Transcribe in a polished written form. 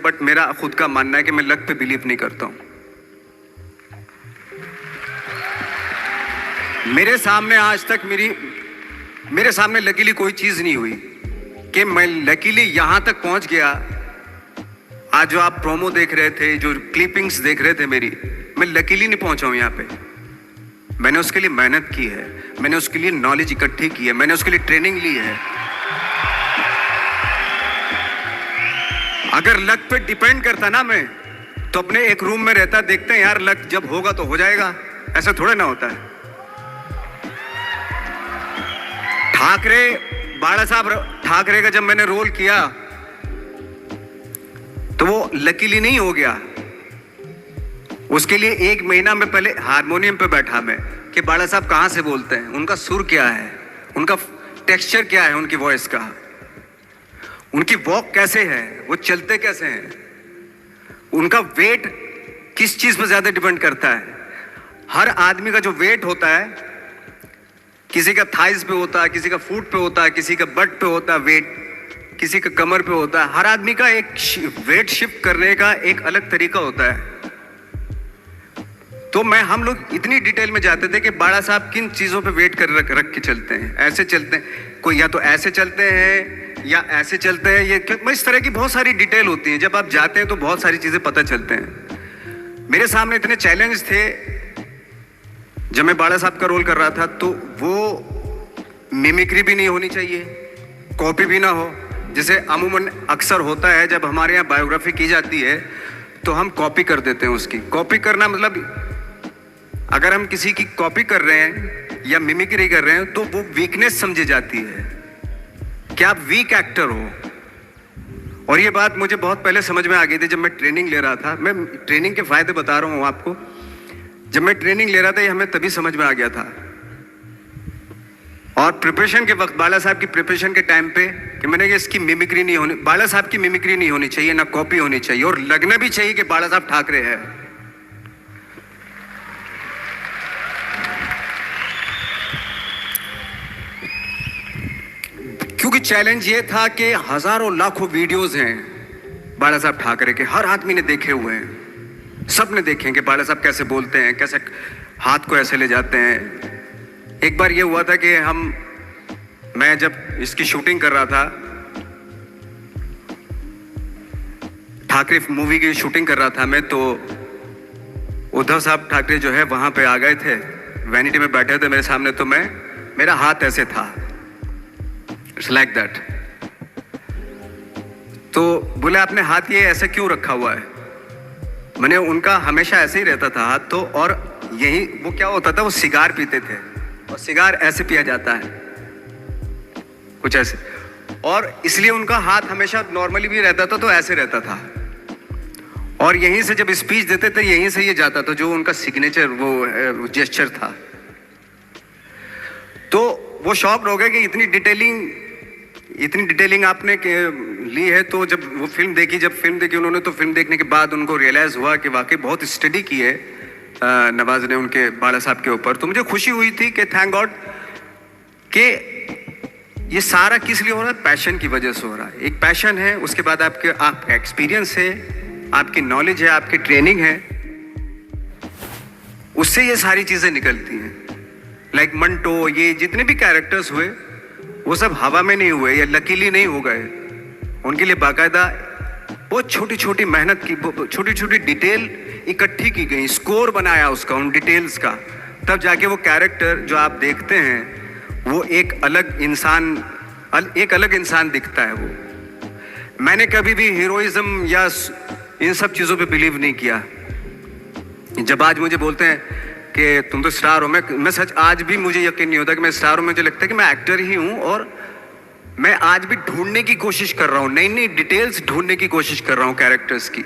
But मेरा खुद का मानना है कि मैं लक पे बिलीव नहीं करता हूं। मेरे सामने आज तक मेरे सामने लकीली कोई चीज नहीं हुई कि मैं लकीली यहां तक पहुंच गया। आज जो आप प्रोमो देख रहे थे, जो क्लिपिंग्स देख रहे थे मेरी, मैं लकीली नहीं पहुंचा हूं यहां पे। मैंने उसके लिए मेहनत की है, मैंने उसके लिए नॉलेज इकट्ठी की है, मैंने उसके लिए ट्रेनिंग ली है। अगर लक पे डिपेंड करता ना मैं, तो अपने एक रूम में रहता, देखते हैं यार लक जब होगा तो हो जाएगा, ऐसा थोड़ा ना होता है। बाला साहब ठाकरे का जब मैंने रोल किया तो वो लकीली नहीं हो गया। उसके लिए 1 महीना में पहले हारमोनियम पे बैठा मैं कि बाला साहब कहां से बोलते हैं, उनका सुर क्या है, उनका टेक्सचर क्या है, उनकी वॉइस का, उनकी वॉक कैसे है, वो चलते कैसे हैं, उनका वेट किस चीज पर ज्यादा डिपेंड करता है। हर आदमी का जो वेट होता है, किसी का थाइस पे होता है, किसी का फुट पे होता है, किसी का बट पे होता है वेट, किसी का कमर पे होता है। हर आदमी का एक वेट शिफ्ट करने का एक अलग तरीका होता है। तो हम लोग इतनी डिटेल में जाते थे कि बाला साहब किन चीजों पे वेट कर रख के चलते हैं, ऐसे चलते हैं, कोई या तो ऐसे चलते हैं या ऐसे चलते हैं, ये इस तरह की बहुत सारी डिटेल होती है। जब आप जाते हैं तो बहुत सारी चीजें पता चलते हैं। मेरे सामने इतने चैलेंज थे जब मैं बाला साहब का रोल कर रहा था, तो वो मिमिक्री भी नहीं होनी चाहिए, कॉपी भी ना हो। जैसे अमूमन अक्सर होता है जब हमारे यहाँ बायोग्राफी की जाती है तो हम कॉपी कर देते हैं उसकी। कॉपी करना मतलब अगर हम किसी की कॉपी कर रहे हैं या मिमिक्री कर रहे हैं तो वो वीकनेस समझी जाती है कि आप वीक एक्टर हो। और ये बात मुझे बहुत पहले समझ में आ गई थी जब मैं ट्रेनिंग ले रहा था। मैं ट्रेनिंग के फायदे बता रहा हूँ आपको। जब मैं ट्रेनिंग ले रहा था ये हमें तभी समझ में आ गया था। और प्रिपरेशन के वक्त, बाला साहब की प्रिपरेशन के टाइम पे, कि मैंने कि इसकी मिमिक्री नहीं होनी, बाला साहब की मिमिक्री नहीं होनी चाहिए, ना कॉपी होनी चाहिए, और लगना भी चाहिए कि बाला साहब ठाकरे हैं। क्योंकि चैलेंज ये था कि हजारों लाखों वीडियोस हैं बाला साहब ठाकरे के, हर आदमी ने देखे हुए हैं, सब ने देखे कि बाला साहब कैसे बोलते हैं, कैसे हाथ को ऐसे ले जाते हैं। एक बार ये हुआ था कि मैं जब इसकी शूटिंग कर रहा था, ठाकरे मूवी की शूटिंग कर रहा था मैं, तो उद्धव साहब ठाकरे जो है वहां पे आ गए थे, वैनिटी में बैठे थे मेरे सामने। तो मेरा हाथ ऐसे था, इट्स लाइक दैट। तो बोले आपने हाथ ये ऐसे क्यों रखा हुआ है? मैंने उनका हमेशा ऐसे ही रहता था हाथ। तो और यही वो क्या होता था, वो सिगार पीते थे, और सिगार ऐसे पिया जाता है कुछ ऐसे, और इसलिए उनका हाथ हमेशा नॉर्मली भी रहता था तो ऐसे रहता था। और यहीं से जब स्पीच देते थे यहीं से ये जाता था, जो उनका सिग्नेचर वो जेस्चर था। तो वो शॉक हो गए कि इतनी डिटेलिंग आपने ली है। तो जब फिल्म देखी उन्होंने, तो फिल्म देखने के बाद उनको रियलाइज हुआ कि वाकई बहुत स्टडी की है नवाज ने उनके बाला साहब के ऊपर। तो मुझे खुशी हुई थी कि थैंक गॉड कि ये सारा किस लिए हो रहा है, पैशन की वजह से हो रहा है। एक पैशन है, उसके बाद आपका एक्सपीरियंस है, आपकी नॉलेज है, आपकी ट्रेनिंग है, उससे ये सारी चीजें निकलती हैं। लाइक मंटो, ये जितने भी कैरेक्टर्स हुए वो सब हवा में नहीं हुए या लकीली नहीं हो गए। उनके लिए बाकायदा बहुत छोटी छोटी मेहनत की, छोटी छोटी डिटेल इकट्ठी की गई, स्कोर बनाया उसका, उन डिटेल्स का, तब जाके वो कैरेक्टर जो आप देखते हैं वो एक अलग इंसान दिखता है। वो मैंने कभी भी हीरोइज्म या इन सब चीजों पे बिलीव नहीं किया। जब आज मुझे बोलते हैं कि तुम तो स्टार हो, मैं सच आज भी मुझे यकीन नहीं होता कि मैं स्टार हूं। मुझे लगता है कि मैं एक्टर ही हूं, और मैं आज भी ढूंढने की कोशिश कर रहा हूं, नई नई डिटेल्स ढूंढने की कोशिश कर रहा हूं कैरेक्टर्स की।